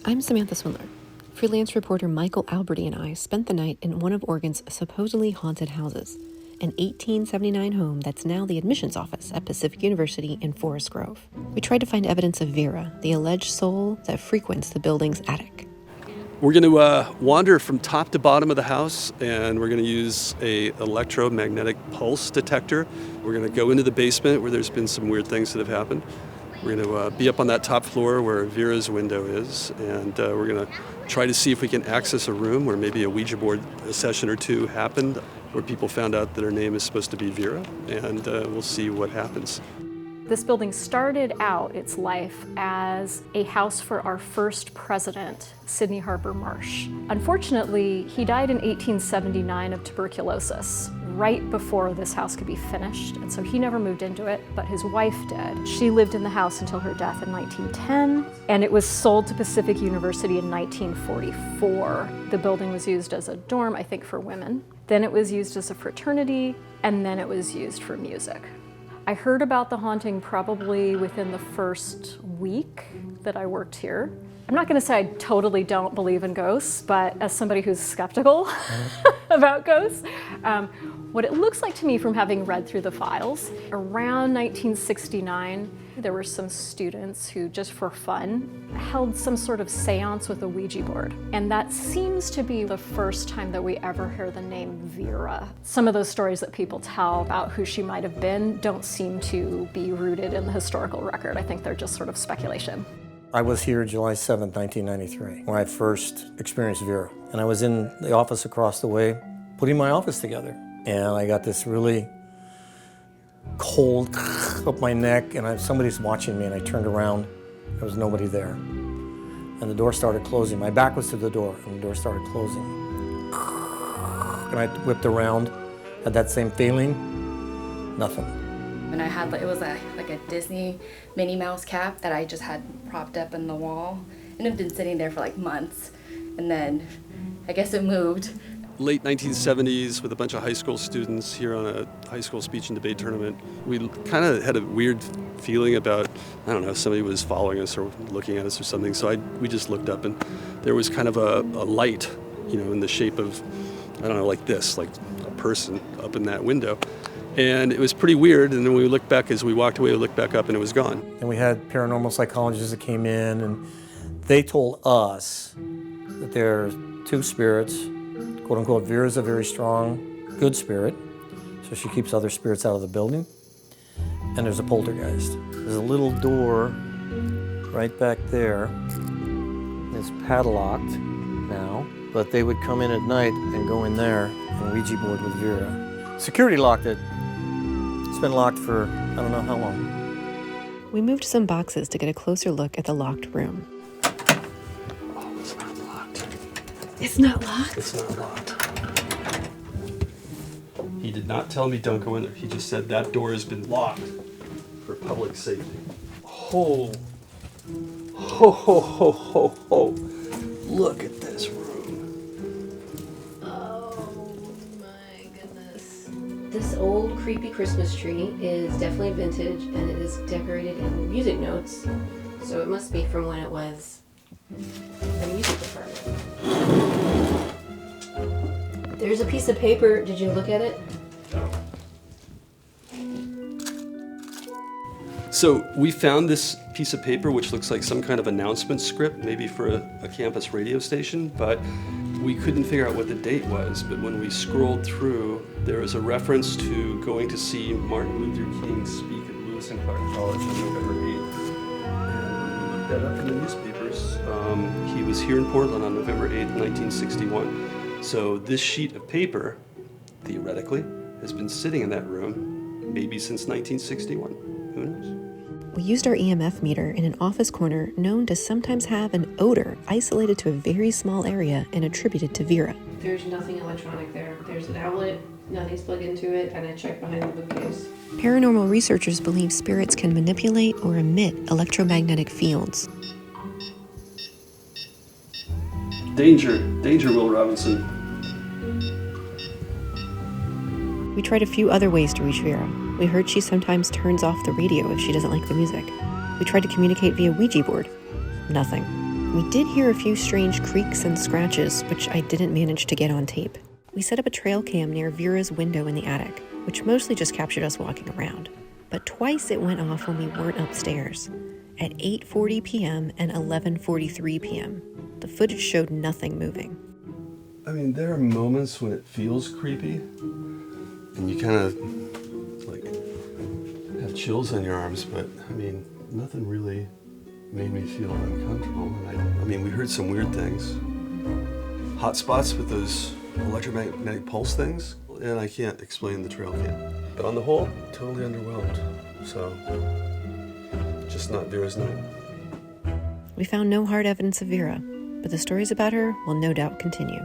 I'm Samantha Swindler. Freelance reporter Michael Alberti and I spent the night in one of Oregon's supposedly haunted houses, an 1879 home that's now the admissions office at Pacific University in Forest Grove. We tried to find evidence of Vera, the alleged soul that frequents the building's attic. We're going to wander from top to bottom of the house, and we're going to use a electromagnetic pulse detector. We're going to go into the basement where there's been some weird things that have happened. We're going to be up on that top floor where Vera's window is, and we're going to try to see if we can access a room where maybe a Ouija board session or two happened, where people found out that her name is supposed to be Vera, and we'll see what happens. This building started out its life as a house for our first president, Sidney Harper Marsh. Unfortunately, he died in 1879 of tuberculosis, right before this house could be finished, and so he never moved into it, but his wife did. She lived in the house until her death in 1910, and it was sold to Pacific University in 1944. The building was used as a dorm, I think, for women. Then it was used as a fraternity, and then it was used for music. I heard about the haunting probably within the first week that I worked here. I'm not going to say I totally don't believe in ghosts, but as somebody who's skeptical about ghosts, what it looks like to me from having read through the files, around 1969, there were some students who, just for fun, held some sort of seance with a Ouija board. And that seems to be the first time that we ever hear the name Vera. Some of those stories that people tell about who she might have been don't seem to be rooted in the historical record. I think they're just sort of speculation. I was here July 7th, 1993, when I first experienced Vera. And I was in the office across the way, putting my office together. And I got this really cold up my neck, and somebody's watching me, and I turned around. There was nobody there. And the door started closing. My back was to the door, and the door started closing. And I whipped around, had that same feeling, nothing. And I had, it was like a Disney Minnie Mouse cap that I just had propped up in the wall. And it had been sitting there for like months. And then I guess it moved. Late 1970s with a bunch of high school students here on a high school speech and debate tournament. We kind of had a weird feeling about, I don't know, somebody was following us or looking at us or something. So we just looked up, and there was kind of a light, in the shape of, I don't know, like this, like a person up in that window. And it was pretty weird, and then we looked back, as we walked away, we looked back up and it was gone. And we had paranormal psychologists that came in, and they told us that there are two spirits. Quote unquote, Vera's a very strong, good spirit, so she keeps other spirits out of the building. And there's a poltergeist. There's a little door right back there. It's padlocked now, but they would come in at night and go in there and Ouija board with Vera. Security locked it. It's been locked for I don't know how long. We moved some boxes to get a closer look at the locked room. Oh, it's not locked. It's not locked? It's not locked. He did not tell me don't go in there. He just said that door has been locked for public safety. Ho, ho, ho, ho, ho, ho. Look at this room. Oh my goodness. This old creepy Christmas tree is definitely vintage, and it is decorated in music notes. So it must be from when it was the music department. There's a piece of paper. Did you look at it? No. So we found this piece of paper, which looks like some kind of announcement script, maybe for a campus radio station, but we couldn't figure out what the date was. But when we scrolled through, there was a reference to going to see Martin Luther King speak at Lewis and Clark College on November 8th. And when we looked that up in the newspapers, he was here in Portland on November 8th, 1961. So this sheet of paper, theoretically, has been sitting in that room maybe since 1961. Who knows? We used our EMF meter in an office corner known to sometimes have an odor isolated to a very small area and attributed to Vera. There's nothing electronic there. There's an outlet, nothing's plugged into it, and I checked behind the bookcase. Paranormal researchers believe spirits can manipulate or emit electromagnetic fields. Danger, Will Robinson. We tried a few other ways to reach Vera. We heard she sometimes turns off the radio if she doesn't like the music. We tried to communicate via Ouija board. Nothing. We did hear a few strange creaks and scratches, which I didn't manage to get on tape. We set up a trail cam near Vera's window in the attic, which mostly just captured us walking around. But twice it went off when we weren't upstairs, at 8:40 p.m. and 11:43 p.m. The footage showed nothing moving. I mean, there are moments when it feels creepy, and you kind of like have chills on your arms, but I mean, nothing really made me feel uncomfortable. And I mean, we heard some weird things. Hot spots with those electromagnetic pulse things, and I can't explain the trail cam. But on the whole, totally underwhelmed. So, just not Vera's night. We found no hard evidence of Vera, but the stories about her will no doubt continue.